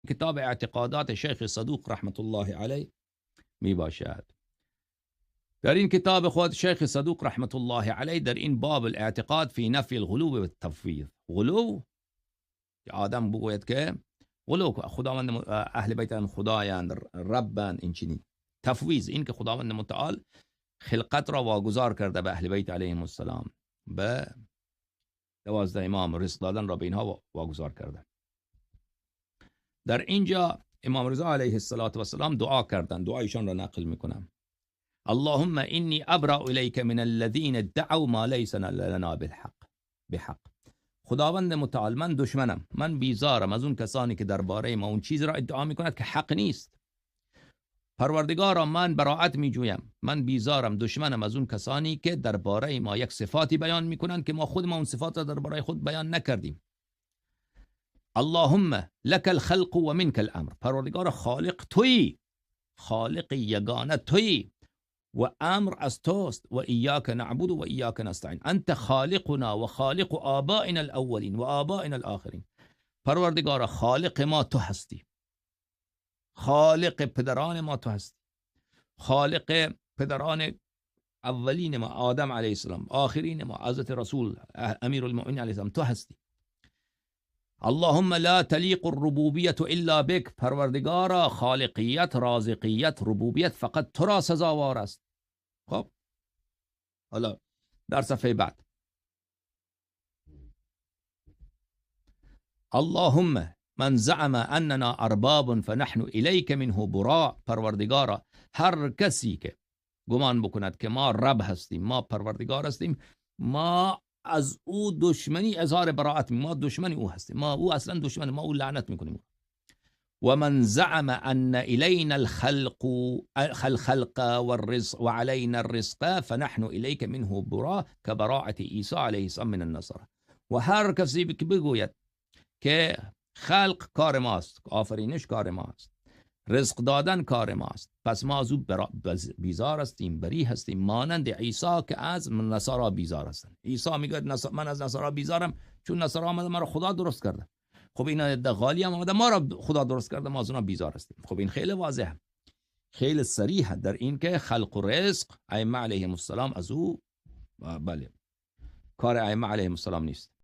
کتاب اعتقادات شیخ صدوق رحمت الله علیه می باشد. در این کتاب خود شیخ صدوق رحمت الله علیه در این باب الاعتقاد فی نفی الغلو و التفویض، غلو که آدم بگوید که غلو خداوند اهل بیت خدایند، ربند، این چنین. تفویض این که خداوند متعال خلقت را واگذار کرده به اهل بیت علیهم السلام، به 12 امام رزق دادن را به اینها واگذار کرده. در اینجا امام رضا علیه السلام دعا کردند، دعایشان را نقل میکنم: اللهم انی ابرأ الیک من الذین ادعوا ما لیس لنا بحق. خداوند متعال من دشمنم، من بیزارم از اون کسانی که درباره ما اون چیزی را ادعا میکند که حق نیست. پروردگارا من براءت میجویم، من بیزارم، دشمنم از اون کسانی که درباره ما یک صفاتی بیان میکنند که ما خود اون صفات را درباره خود بیان نکردیم. اللهم لك الخلق و منك الامر. پروردگار خالق تویی، خالق یگانه تویی و امر از توست. و ایاک نعبد و ایاک نستعین. انت خالقنا و خالق آبائنا الاولین و آبائنا الاخرین. پروردگار خالق ما تو هستی، خالق پدران ما تو هستی، خالق پدران اولین ما آدم علیه السلام، آخرین ما حضرت رسول امیر المؤمنین علیه السلام تو هستی. اللهم لا تلیق الربوبیت الا بک. پروردگارا خالقیت، رازقیت، ربوبیت فقط تو را سزاوار است. خب حالا در صفحه بعد: اللهم من زعم اننا ارباب فنحن الیک منه براء. پروردگارا هر کسی که گمان بکند که ما رب هستیم، ما پروردگار هستیم، ما از او دشمنی اظهار براءت، ما دشمنی او هستیم، ما او اصلا دشمن، ما او لعنت میکنیم. و من زعم ان الینا الخلق والرزق وعلينا الرزق فنحن الیک منه براء كبراءة عیسی علیه السلام من النصارى. و هر کسی که بگوید که خلق کار ماست، آفرینش کار ماست، رزق دادن کار ماست، پس ما از او بیزار هستیم، بری هستیم، مانند عیسی که از نصارا بیزار هستند. عیسی میگه من از نصارا بیزارم چون نصارا آمده ما را خدا درست کرده. خب این غالی هم آمده ما را خدا درست کرده، ما از اونها بیزار هستیم. خب این خیلی واضحه، خیلی صریحه در این که خلق و رزق ائمه علیهم السلام از او بله کار ائمه علیهم السلام نیست.